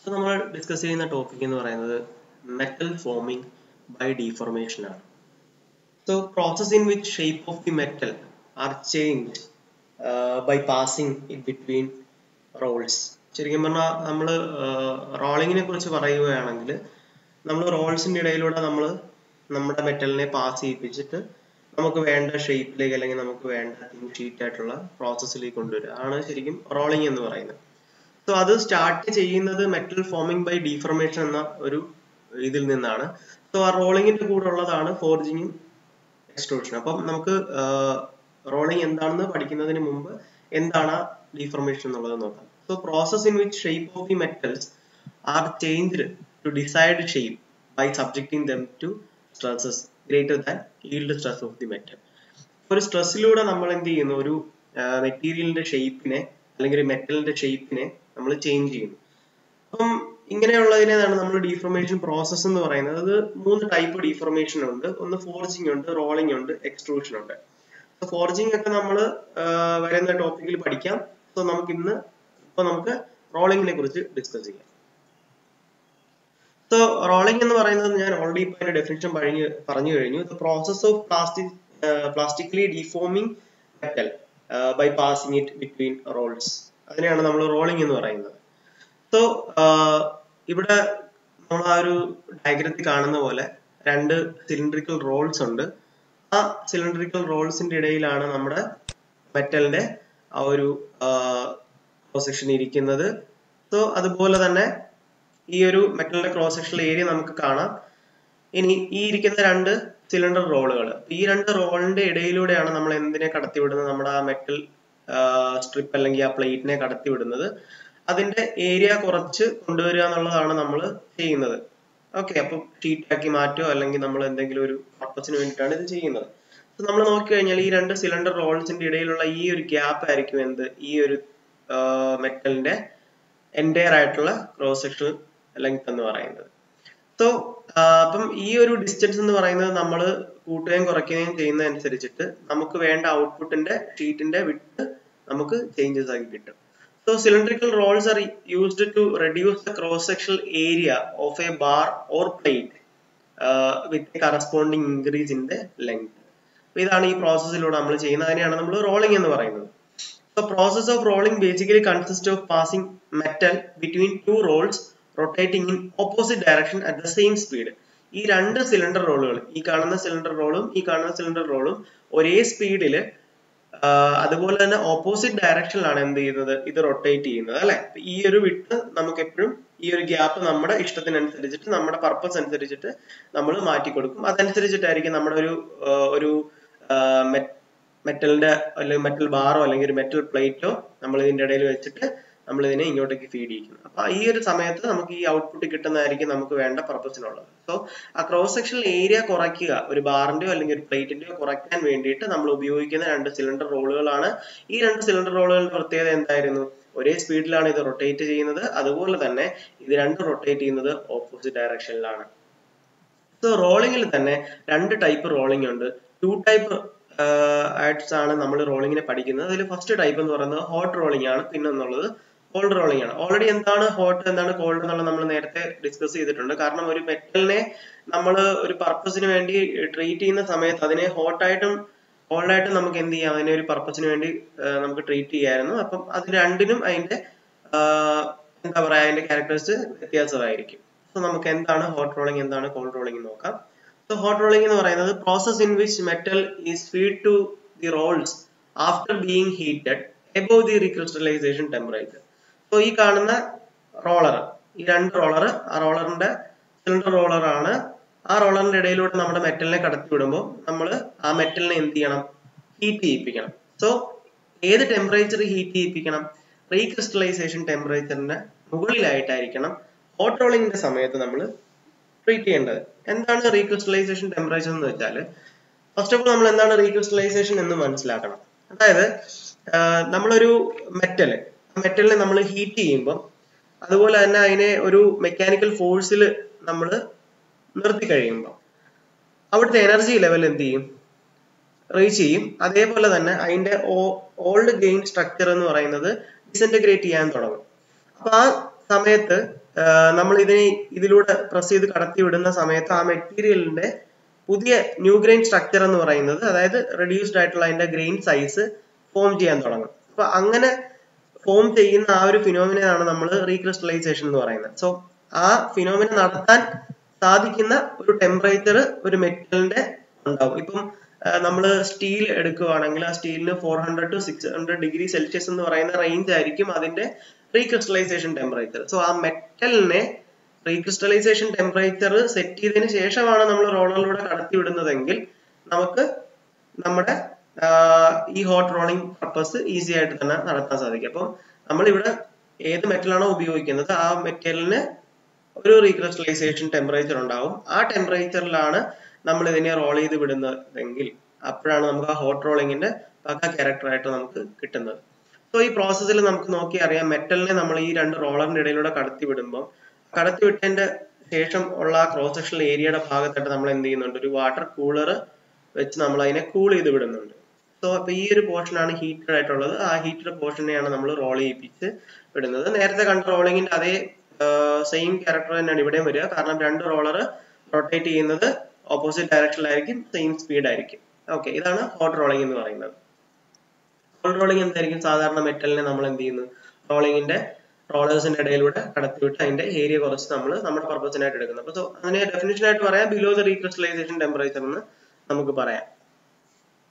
So, we will discuss the topic metal forming by deformation. So, process in which shape of the metal are changed by passing it between rolls. ശരിക്കും പറഞ്ഞാൽ നമ്മൾ റോളിങ്ങിനെ കുറിച്ച് പറയുകയാണെങ്കിൽ നമ്മൾ റോൾസിന്റെ ഇടയിലൂടെ നമ്മൾ നമ്മുടെ മെറ്റലിനെ പാസ് ചെയ്യിപ്പിച്ചിട്ട് നമുക്ക് വേണ്ട ഷേപ്പിലേക്ക് അല്ലെങ്കിൽ നമുക്ക് വേണ്ട ഷീറ്റ് ആയിട്ടുള്ള പ്രോസസ്സിലേക്ക് കൊണ്ടുവരിക ആണ് ശരിക്കും റോളിംഗ് എന്ന് പറയുന്നത്. സോ അത് സ്റ്റാർട്ട് ചെയ്യുന്നത് മെറ്റൽ ഫോമിംഗ് ബൈ ഡീഫോർമേഷൻ എന്ന ഒരു ഇതിൽ നിന്നാണ്. സോ ആ റോളിങ്ങിന്റെ കൂടെ ഉള്ളതാണ് ഫോർജിങ്ങും എക്സ്ട്രൂഷൻ. അപ്പം നമുക്ക് റോളിംഗ് എന്താണെന്ന് പഠിക്കുന്നതിന് മുമ്പ് എന്താണ് ഡീഫോർമേഷൻ എന്നുള്ളത് നോക്കാം. So process in which shape of the metals are changed to desired shape by subjecting them to stresses greater than yield stress of the metal. ഒരു സ്ട്രെസ്സിലൂടെ നമ്മൾ എന്ത് ചെയ്യുന്നു, ഒരു മെറ്റീരിയലിന്റെ ഷേപ്പിനെ അല്ലെങ്കിൽ മെറ്റലിന്റെ ഷേപ്പിനെ നമ്മൾ ചേഞ്ച് ചെയ്യുന്നു. അപ്പം ഇങ്ങനെയുള്ളതിനെയാണ് നമ്മൾ ഡീഫോർമേഷൻ പ്രോസസ് എന്ന് പറയുന്നത്. അത് 3 ടൈപ്പ് ഡീഫോർമേഷൻ ഉണ്ട്. ഒന്ന് ഫോർജിങ് ഉണ്ട്, റോളിംഗ് ഉണ്ട്, എക്സ്ട്രൂഷൻ ഉണ്ട്. ഫോർജിങ് ഒക്കെ നമ്മൾ വരുന്ന ടോപ്പിക്കിൽ പഠിക്കാം. സോ നമുക്ക് റോളിങ്ങിനെ കുറിച്ച് ഡിസ്കസ് ചെയ്യാം. സോ റോളിംഗ് എന്ന് പറയുന്നത് ഞാൻ ഓൾറെഡി ഇപ്പൊ അതിന്റെ ഡെഫിനിഷൻ പറഞ്ഞു കഴിഞ്ഞു. The process of plastically deforming metal by passing it between rolls, അതിനെയാണ് നമ്മൾ റോളിംഗ് എന്ന് പറയുന്നത്. സോ ഇവിടെ നമ്മൾ ആ ഒരു ഡയഗ്രത്തിൽ കാണുന്ന പോലെ 2 സിലിണ്ടറിക്കൽ റോൾസ് ഉണ്ട്. ആ സിലിണ്ടറിക്കൽ റോൾസിന്റെ ഇടയിലാണ് നമ്മുടെ മെറ്റലിന്റെ ആ ഒരു ക്രോസ് സെക്ഷൻ ഇരിക്കുന്നത്. സോ അതുപോലെ തന്നെ ഈ ഒരു മെറ്റലിന്റെ ക്രോസ് സെക്ഷണൽ ഏരിയ നമുക്ക് കാണാം. ഇനി ഈ ഇരിക്കുന്ന 2 സിലിണ്ടർ റോളുകൾ, ഈ 2 റോളിന്റെ ഇടയിലൂടെയാണ് നമ്മൾ എന്തിനെ കടത്തിവിടുന്നത്, നമ്മുടെ ആ മെറ്റൽ സ്ട്രിപ്പ് അല്ലെങ്കിൽ ആ പ്ലേറ്റിനെ കടത്തിവിടുന്നത്. അതിന്റെ ഏരിയ കുറച്ച് കൊണ്ടുവരിക എന്നുള്ളതാണ് നമ്മൾ ചെയ്യുന്നത്. ഓക്കെ, അപ്പൊ ഷീറ്റ് ആക്കി മാറ്റുമോ അല്ലെങ്കിൽ നമ്മൾ എന്തെങ്കിലും ഒരു പർപ്പസിന് വേണ്ടിയിട്ടാണ് ഇത് ചെയ്യുന്നത്. നമ്മൾ നോക്കിക്കഴിഞ്ഞാൽ ഈ 2 സിലിണ്ടർ റോൾസിന്റെ ഇടയിലുള്ള ഈ ഒരു ഗ്യാപ്പ് ആയിരിക്കും ഈ ഒരു മെറ്റലിന്റെ എൻറ്റയർ ആയിട്ടുള്ള ക്രോസ് സെക്ഷണൽ ലെങ്ത് എന്ന് പറയുന്നത്. സോ അപ്പം ഈ ഒരു ഡിസ്റ്റൻസ് എന്ന് പറയുന്നത് നമ്മൾ കൂട്ടുകയും കുറയ്ക്കുകയും ചെയ്യുന്നതനുസരിച്ചിട്ട് നമുക്ക് വേണ്ട ഔട്ട്പുട്ടിന്റെ ഷീറ്റിന്റെ വിഡ്ത് നമുക്ക് ചേഞ്ചസ് ആക്കി കിട്ടും. So cylindrical rolls are used to reduce the cross-sectional area of a bar or plate with a corresponding increase in the length. ഇതാണ് ഈ പ്രോസസ്സിലൂടെ നമ്മൾ ചെയ്യുന്നത്. അതിനെയാണ് നമ്മൾ റോളിംഗ് എന്ന് പറയുന്നത്. The process of rolling basically consists of passing metal between 2 rolls rotating in opposite direction at the same speed. ഈ 2 cylinder റോളുകൾ, ഈ കാണുന്ന സിലിണ്ടർ റോളും ഈ കാണുന്ന സിലിണ്ടർ റോളും ഒരേ സ്പീഡില് അതുപോലെ തന്നെ ഓപ്പോസിറ്റ് ഡയറക്ഷനിലാണ് എന്ത് ചെയ്യുന്നത്, ഇത് റൊട്ടേറ്റ് ചെയ്യുന്നത് അല്ലെ. ഈ ഒരു വിട്ട് നമുക്ക് എപ്പോഴും ഈ ഒരു ഗ്യാപ്പ് നമ്മുടെ ഇഷ്ടത്തിനനുസരിച്ചിട്ട് നമ്മുടെ പർപ്പസ് അനുസരിച്ചിട്ട് നമ്മൾ മാറ്റി കൊടുക്കും. അതനുസരിച്ചിട്ടായിരിക്കും നമ്മുടെ ഒരു മെറ്റലിന്റെ അല്ലെങ്കിൽ മെറ്റൽ ബാറോ അല്ലെങ്കിൽ ഒരു മെറ്റൽ പ്ലേറ്റോ നമ്മൾ ഇതിന്റെ ഇടയിൽ വെച്ചിട്ട് നമ്മൾ ഇതിനെ ഇങ്ങോട്ടേക്ക് ഫീഡ് ചെയ്യും. അപ്പൊ ഈ ഒരു സമയത്ത് നമുക്ക് ഈ ഔട്ട്പുട്ട് കിട്ടുന്നതായിരിക്കും നമുക്ക് വേണ്ട പർപ്പസിനുള്ളത്. സോ ആ ക്രോസ് സെക്ഷണൽ ഏരിയ കുറയ്ക്കുക, ഒരു ബാറിന്റെയോ അല്ലെങ്കിൽ ഒരു പ്ലേറ്റിന്റെയോ കുറയ്ക്കാൻ വേണ്ടിയിട്ട് നമ്മൾ ഉപയോഗിക്കുന്ന 2 സിലിണ്ടർ റോളുകളാണ്. ഈ 2 സിലിണ്ടർ റോളുകളുടെ പ്രത്യേകത എന്തായിരുന്നു, ഒരേ സ്പീഡിലാണ് ഇത് റൊട്ടേറ്റ് ചെയ്യുന്നത്. അതുപോലെ തന്നെ ഇത് 2 റൊട്ടേറ്റ് ചെയ്യുന്നത് ഓപ്പോസിറ്റ് ഡയറക്ഷനിലാണ്. സോ റോളിംഗിൽ തന്നെ 2 ടൈപ്പ് റോളിംഗ് ഉണ്ട്. 2 ടൈപ്പ് ആയിട്സ് ആണ് നമ്മൾ റോളിങ്ങിനെ പഠിക്കുന്നത്. അതിൽ ഫസ്റ്റ് ടൈപ്പ് എന്ന് പറയുന്നത് ഹോട്ട് റോളിംഗ് ആണ്, പിന്നെ എന്നുള്ളത് കോൾഡ് റോളിംഗ് ആണ്. ഓൾറെഡി എന്താണ് ഹോട്ട് എന്താണ് കോൾഡ് എന്നുള്ളത് നമ്മൾ നേരത്തെ ഡിസ്കസ് ചെയ്തിട്ടുണ്ട്. കാരണം ഒരു മെറ്റലിനെ നമ്മൾ ഒരു പർപ്പസിന് വേണ്ടി ട്രീറ്റ് ചെയ്യുന്ന സമയത്ത് അതിനെ ഹോട്ടായിട്ടും കോൾഡായിട്ടും നമുക്ക് എന്ത് ചെയ്യാം, അതിനെ ഒരു പർപ്പസിന് വേണ്ടി നമുക്ക് ട്രീറ്റ് ചെയ്യാമായിരുന്നു. അപ്പം അത് രണ്ടിനും അതിന്റെ എന്താ പറയാ, അതിന്റെ ക്യാരക്ടേഴ്സ് വ്യത്യാസമായിരിക്കും. സോ നമുക്ക് എന്താണ് ഹോട്ട് റോളിംഗ് എന്താണ് കോൾഡ് റോളിംഗ് നോക്കാം. സോ ഹോട്ട് റോളിംഗ് എന്ന് പറയുന്നത് process in which metal is feed to the rolls after being heated above the recrystallisation temperature. So ഈ കാണുന്ന റോളർ, ഈ 2 റോളർ, ആ റോളറിന്റെ സിലിണ്ടർ റോളറാണ്. ആ റോളറിന്റെ ഇടയിലൂടെ നമ്മുടെ മെറ്റലിനെ കടത്തി വിടുമ്പോൾ നമ്മൾ ആ മെറ്റലിനെ എന്ത് ചെയ്യണം, ഹീറ്റ് ചെയ്യിപ്പിക്കണം. സോ ഏത് ടെമ്പറേച്ചർ ഹീറ്റ് ചെയ്യിപ്പിക്കണം, റീക്രിസ്റ്റലൈസേഷൻ ടെമ്പറേച്ചറിന്റെ മുകളിലായിട്ടായിരിക്കണം ഹോട്ട് റോളിംഗിന്റെ സമയത്ത് നമ്മൾ ട്രീറ്റ് ചെയ്യേണ്ടത്. എന്താണ് റീക്രിസ്റ്റലൈസേഷൻ ടെമ്പറേച്ചർ എന്ന് വെച്ചാൽ, ഫസ്റ്റ് ഓഫ് ഓൾ നമ്മൾ എന്താണ് റീക്രിസ്റ്റലൈസേഷൻ എന്ന് മനസ്സിലാക്കണം. അതായത് നമ്മളൊരു മെറ്റലിനെ നമ്മൾ ഹീറ്റ് ചെയ്യുമ്പോൾ അതുപോലെ തന്നെ അതിനെ ഒരു മെക്കാനിക്കൽ ഫോഴ്സിൽ നമ്മൾ നിർത്തി കഴിയുമ്പോൾ അവിടുത്തെ എനർജി ലെവൽ എന്ത് ചെയ്യും, റീച്ച് ചെയ്യും. അതേപോലെ തന്നെ അതിന്റെ ഓൾഡ് ഗെയിൻ സ്ട്രക്ചർ എന്ന് പറയുന്നത് ഡിസെന്റഗ്രേറ്റ് ചെയ്യാൻ തുടങ്ങും. അപ്പൊ ആ സമയത്ത് നമ്മൾ ഇതിലൂടെ പ്രസ് ചെയ്ത് കടത്തി വിടുന്ന സമയത്ത് ആ മെറ്റീരിയലിന്റെ പുതിയ ന്യൂ ഗ്രെയിൻ സ്ട്രക്ചർ എന്ന് പറയുന്നത്, അതായത് റെഡ്യൂസ്ഡ് ആയിട്ടുള്ള അതിന്റെ ഗ്രെയിൻ സൈസ് ഫോം ചെയ്യാൻ തുടങ്ങും. അപ്പൊ അങ്ങനെ ഫോം ചെയ്യുന്ന ആ ഒരു ഫിനോമിനയാണ് നമ്മൾ റീക്രിസ്റ്റലൈസേഷൻ എന്ന് പറയുന്നത്. സോ ആ ഫിനോമിന നടത്താൻ സാധിക്കുന്ന ഒരു ടെമ്പറേച്ചർ ഒരു മെറ്റലിന്റെ ഉണ്ടാവും. ഇപ്പം നമ്മൾ സ്റ്റീൽ എടുക്കുകയാണെങ്കിൽ ആ സ്റ്റീലിന് 400 to 600 ഡിഗ്രി സെൽഷ്യസ് എന്ന് പറയുന്ന റേഞ്ച് ആയിരിക്കും അതിന്റെ റീക്രിസ്റ്റലൈസേഷൻ ടെമ്പറേച്ചർ. സോ ആ മെറ്റലിനെ റീക്രിസ്റ്റലൈസേഷൻ ടെമ്പറേച്ചർ സെറ്റ് ചെയ്തതിന് ശേഷമാണ് നമ്മൾ റോളറിലൂടെ കടത്തി വിടുന്നതെങ്കിൽ നമുക്ക് നമ്മുടെ ഈ ഹോട്ട് റോളിംഗ് പർപ്പസ് ഈസി ആയിട്ട് തന്നെ നടത്താൻ സാധിക്കും. അപ്പം നമ്മളിവിടെ ഏത് മെറ്റലാണോ ഉപയോഗിക്കുന്നത് ആ മെറ്റലിന് ഒരു റീക്രിസ്റ്റലൈസേഷൻ ടെമ്പറേച്ചർ ഉണ്ടാവും. ആ ടെമ്പറേച്ചറിലാണ് നമ്മൾ ഇതിനെ റോൾ ചെയ്ത് വിടുന്നതെങ്കിൽ അപ്പോഴാണ് നമുക്ക് ആ ഹോട്ട് റോളിങ്ങിന്റെ പക്ക ക്യാരക്ടർ ആയിട്ട് നമുക്ക് കിട്ടുന്നത്. സോ ഈ പ്രോസസ്സിൽ നമുക്ക് നോക്കി അറിയാം, മെറ്റലിനെ നമ്മൾ ഈ രണ്ട് റോളറിന്റെ ഇടയിലൂടെ കടത്തി വിടുമ്പോൾ കടത്തി വിട്ടതിന്റെ ശേഷം ഉള്ള ആ ക്രോസ് സെക്ഷണൽ ഏരിയയുടെ ഭാഗത്തായിട്ട് നമ്മൾ എന്ത് ചെയ്യുന്നുണ്ട്, ഒരു വാട്ടർ കൂളർ വെച്ച് നമ്മൾ അതിനെ കൂൾ ചെയ്ത് വിടുന്നുണ്ട്. സോ അപ്പൊ ഈ ഒരു പോർഷൻ ആണ് ഹീറ്റഡ് ആയിട്ടുള്ളത്. ആ ഹീറ്റഡ് പോർഷനെയാണ് നമ്മൾ റോൾ ചെയ്യിപ്പിച്ച് വിടുന്നത്. നേരത്തെ കണ്ട റോളിങ്ങിന്റെ അതേ സെയിം ക്യാരക്ടർ തന്നെയാണ് ഇവിടെയും വരിക. കാരണം രണ്ട് റോളർ റൊട്ടേറ്റ് ചെയ്യുന്നത് ഓപ്പോസിറ്റ് ഡയറക്ഷനിലായിരിക്കും, സെയിം സ്പീഡ് ആയിരിക്കും. ഓക്കെ, ഇതാണ് ഹോട്ട് റോളിംഗ് എന്ന് പറയുന്നത്. കോൾഡ് റോളിംഗ് എന്തായിരിക്കും? സാധാരണ മെറ്റലിനെ നമ്മൾ എന്ത് ചെയ്യുന്നു, റോളിങ്ങിന്റെ റോളേഴ്സിന്റെ ഇടയിലൂടെ കടത്തിവിട്ട് അതിന്റെ ഏരിയ കുറച്ച് നമ്മൾ നമ്മുടെ പർപ്പസിനായിട്ട് എടുക്കുന്നത്. അപ്പൊ അതിനെ ഡെഫിനിഷൻ ആയിട്ട് പറയാം ബിലോ ദ റീക്രിസ്റ്റലൈസേഷൻ ടെമ്പറേച്ചർ എന്ന് നമുക്ക് പറയാം.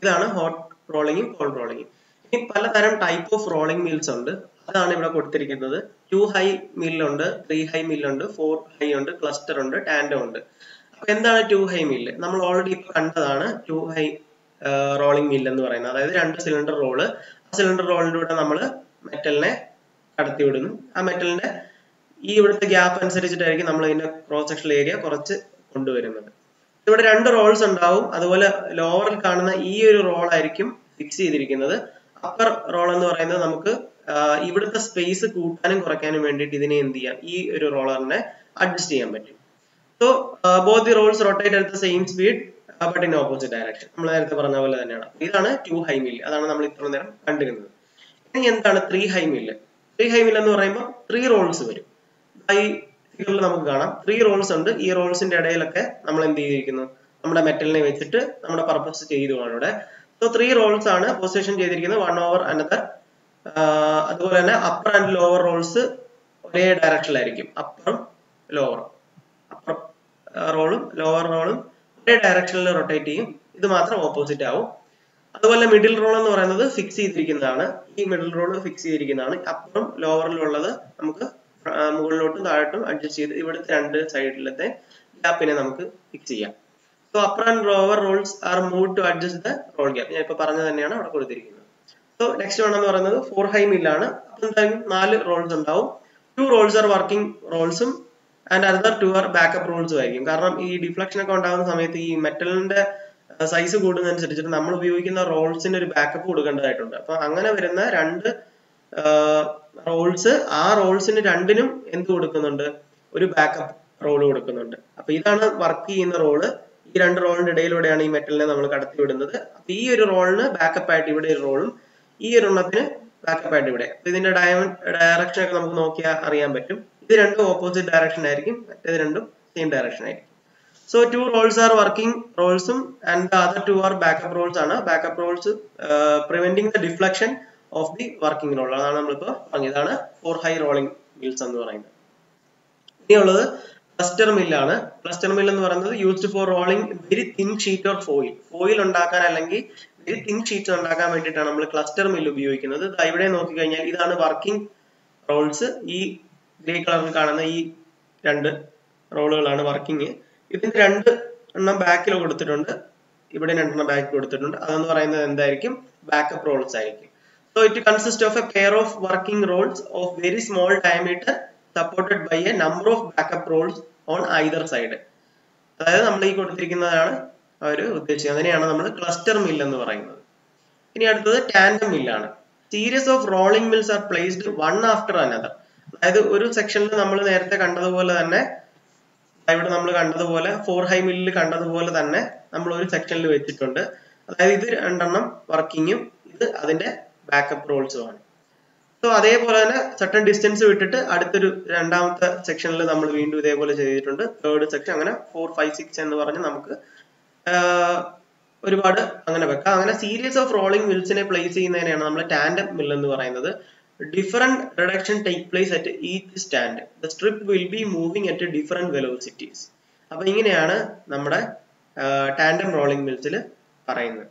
ഇതാണ് ഹോട്ട് റോളിംഗും കോൾഡ് റോളിംഗും. ഇനി പലതരം ടൈപ്പ് ഓഫ് റോളിംഗ് മിൽസ് ഉണ്ട്. അതാണ് ഇവിടെ കൊടുത്തിരിക്കുന്നത്. 2 ഹൈ മില്ലുണ്ട്, 3 ഹൈ മില്ലുണ്ട്, 4 ഹൈ ഉണ്ട്, ക്ലസ്റ്റർ ഉണ്ട്, ടാൻഡം ഉണ്ട്. അപ്പൊ എന്താണ് 2 ഹൈ മില്ല്? നമ്മൾ ഓൾറെഡി ഇപ്പൊ കണ്ടതാണ് 2 ഹൈ റോളിംഗ് മില്ല് എന്ന് പറയുന്നത്. അതായത് 2 സിലിണ്ടർ റോള്, ആ സിലിണ്ടർ റോളിലൂടെ നമ്മൾ മെറ്റലിനെ കടത്തി വിടുന്നു. ആ മെറ്റലിന്റെ ഈ ഇവിടുത്തെ ഗ്യാപ്പ് അനുസരിച്ചിട്ടായിരിക്കും നമ്മൾ ഇതിന്റെ ക്രോസ് സെക്ഷണൽ ഏരിയ കുറച്ച് കൊണ്ടുവരുന്നത്. ഇവിടെ 2 റോൾസ് ഉണ്ടാവും. അതുപോലെ ലോവറിൽ കാണുന്ന ഈ ഒരു റോൾ ആയിരിക്കും ഫിക്സ് ചെയ്തിരിക്കുന്നത്. അപ്പർ റോൾ എന്ന് പറയുന്നത് നമുക്ക് ഇവിടുത്തെ സ്പേസ് കൂട്ടാനും കുറയ്ക്കാനും വേണ്ടിയിട്ട് ഇതിനെ എന്ത് ചെയ്യാം, ഈ ഒരു റോളറിനെ അഡ്ജസ്റ്റ് ചെയ്യാൻ പറ്റും. So both the rolls rotate at the same speed but in opposite direction. നമ്മൾ നേരത്തെ പറഞ്ഞ പോലെ തന്നെയാണ്. ഇതാണ് 2 ഹൈ മില്ല്. അതാണ് നമ്മൾ ഇത്ര നേരം കണ്ടിരുന്നത്. ഇനി എന്താണ് 3 ഹൈ മില്ല്? 3 ഹൈ മില്ല് എന്ന് പറയുമ്പോൾ 3 റോൾസ് വരും. ഈ ഫിഗറിൽ നമുക്ക് കാണാം 3 റോൾസ് ഉണ്ട്. ഈ റോൾസിന്റെ ഇടയിലൊക്കെ നമ്മൾ എന്ത് ചെയ്തിരിക്കുന്നു, നമ്മുടെ മെറ്റലിനെ വെച്ചിട്ട് നമ്മുടെ പർപ്പസ് ചെയ്തുമാണ് ഇവിടെ. സോ 3 റോൾസ് ആണ് പൊസിഷൻ ചെയ്തിരിക്കുന്നത്, 1 ഓവർ അനദർ. അതുപോലെ തന്നെ അപ്പർ ആൻഡ് ലോവർ റോൾസ് ഒരേ ഡയറക്ഷനിലായിരിക്കും. അപ്പറും ലോവറും, അപ്പർ റോളും ലോവർ റോളും ഒരേ ഡയറക്ഷനിൽ റൊട്ടേറ്റ് ചെയ്യും. ഇത് മാത്രം ഓപ്പോസിറ്റ് ആവും. അതുപോലെ മിഡിൽ റോൾ എന്ന് പറയുന്നത് ഫിക്സ് ചെയ്തിരിക്കുന്നതാണ്. ഈ മിഡിൽ റോൾ ഫിക്സ് ചെയ്തിരിക്കുന്നതാണ്. അപ്പറും ലോവറിലുള്ളത് നമുക്ക് മുകളിലോട്ടും താഴോട്ടും അഡ്ജസ്റ്റ് ചെയ്ത് ഇവിടുത്തെ 2 സൈഡിലത്തെ ഗ്യാപ്പിനെ നമുക്ക് ഫിക്സ് ചെയ്യാം. So upper and lower rolls are move to adjust the roll gap. ഞാൻ ഇപ്പൊ പറഞ്ഞത് തന്നെയാണ് അവിടെ കൊടുത്തിരിക്കുന്നത്. സോ നെക്സ്റ്റ് വൺ എന്ന് പറയുന്നത് 4 ഹൈ മില്ലാണ്. അപ്പൊ എന്തായാലും 4 റോൾസ് ഉണ്ടാവും. 2 റോൾസ് ആർ വർക്കിംഗ് റോൾസും ആൻഡ് അനദർ 2 ആർ ബാക്കപ്പ് റോൾസും ആയിരിക്കും. കാരണം ഈ ഡിഫ്ലക്ഷൻ ഒക്കെ ഉണ്ടാകുന്ന സമയത്ത് ഈ മെറ്റലിന്റെ സൈസ് കൂടുന്നതനുസരിച്ചിട്ട് നമ്മൾ ഉപയോഗിക്കുന്ന റോൾസിന് ഒരു ബാക്കപ്പ് കൊടുക്കേണ്ടതായിട്ടുണ്ട്. അപ്പൊ അങ്ങനെ വരുന്ന 2 റോൾസ്, ആ റോൾസിന് രണ്ടിനും എന്ത് കൊടുക്കുന്നുണ്ട്, ഒരു ബാക്കപ്പ് റോൾ കൊടുക്കുന്നുണ്ട്. അപ്പൊ ഇതാണ് വർക്ക് ചെയ്യുന്ന റോള്. ഈ 2 റോളിന്റെ ഇടയിലൂടെയാണ് ഈ മെറ്റലിനെ നമ്മൾ കടത്തി വിടുന്നത്. അപ്പൊ ഈ ഒരു റോളിന് ബാക്കപ്പ് ആയിട്ട് ഇവിടെ ഒരു റോളും ഈ ഒരു എണ്ണത്തിന് ബാക്കപ്പ് ആയിട്ട് ഇവിടെ. അപ്പൊ ഇതിന്റെ ഡയറക്ഷൻ ഒക്കെ നമുക്ക് നോക്കിയാൽ അറിയാൻ പറ്റും. ഇത് രണ്ടും ഓപ്പോസിറ്റ് ഡയറക്ഷൻ ആയിരിക്കും, മറ്റേത് രണ്ടും സെയിം ഡയറക്ഷൻ ആയിരിക്കും. സോ 2 റോൾസ് ആർ വർക്കിംഗ് റോൾസും and the other 2 are backup rolls ആണ്. Backup rolls preventing the deflection of the working roll. അതാണ് നമ്മളിപ്പോ പറഞ്ഞത്. ഇതാണ് 4 ഹൈ റോളിംഗ് മിൽസ് എന്ന് പറയുന്നത്. ഇനിയുള്ളത് ക്ലസ്റ്റർ മില്ലാണ്. ക്ലസ്റ്റർ മിൽ എന്ന് പറയുന്നത് used for rolling very thin sheet or foil. Foil ഉണ്ടാക്കാൻ അല്ലെങ്കിൽ വെരി തിൻ ഷീറ്റ് ഉണ്ടാക്കാൻ വേണ്ടിയിട്ടാണ് നമ്മൾ ക്ലസ്റ്റർ മിൽ ഉപയോഗിക്കുന്നത്. ഇവിടെ നോക്കിക്കഴിഞ്ഞാൽ ഇതാണ് വർക്കിംഗ് റോൾസ്. ഈ ഗ്രേ കളറിൽ കാണുന്ന ഈ 2 റോളുകളാണ് വർക്കിംഗ്. ഇതിന്റെ 2 എണ്ണം ബാക്കിൽ കൊടുത്തിട്ടുണ്ട്, ഇവിടെ 2 എണ്ണം ബാക്കിൽ കൊടുത്തിട്ടുണ്ട്. അതെന്ന് പറയുന്നത് എന്തായിരിക്കും, ബാക്കപ്പ് റോൾസ് ആയിരിക്കും. So it consists of a pair of working rolls of very small diameter supported by a number of backup rolls on either side. അതായത് നമ്മൾ ഈ കൊടുത്തിരിക്കുന്നതാണ് അവർ ഉദ്ദേശിക്കുന്നത്. അതിനെയാണ് നമ്മൾ ക്ലസ്റ്റർ മിൽ എന്ന് പറയുന്നത്. ഇനി അടുത്തത് ടാൻഡം മില്ലാണ്. Series of rolling mills are placed one after another. അതായത് ഒരു സെക്ഷനിൽ നമ്മൾ നേരത്തെ കണ്ടതുപോലെ തന്നെ, ഇവിടെ നമ്മൾ കണ്ടതുപോലെ 4 ഹൈ മില്ലിൽ കണ്ടതുപോലെ തന്നെ നമ്മൾ ഒരു സെക്ഷനിൽ വെച്ചിട്ടുണ്ട്. അതായത് ഇത് 2 എണ്ണം വർക്കിങ്ങും ഇത് അതിന്റെ ബാക്കപ്പ് റോൾസും ആണ്. സോ അതേപോലെ തന്നെ certain ഡിസ്റ്റൻസ് വിട്ടിട്ട് അടുത്തൊരു രണ്ടാമത്തെ സെക്ഷനിൽ നമ്മൾ വീണ്ടും ഇതേപോലെ ചെയ്തിട്ടുണ്ട്. തേർഡ് സെക്ഷൻ അങ്ങനെ 4, 5, 6 എന്ന് പറഞ്ഞ് നമുക്ക് ഒരുപാട് അങ്ങനെ വെക്കാം. അങ്ങനെ സീരീസ് ഓഫ് റോളിംഗ് മിൽസിനെ പ്ലേസ് ചെയ്യുന്നതിനെയാണ് നമ്മൾ ടാൻഡം മിൽ എന്ന് പറയുന്നത്. Different reduction take place at each stand. The strip will be moving at different velocities. അപ്പൊ ഇങ്ങനെയാണ് നമ്മുടെ ടാൻഡം റോളിംഗ് മിൽസിൽ പറയുന്നത്.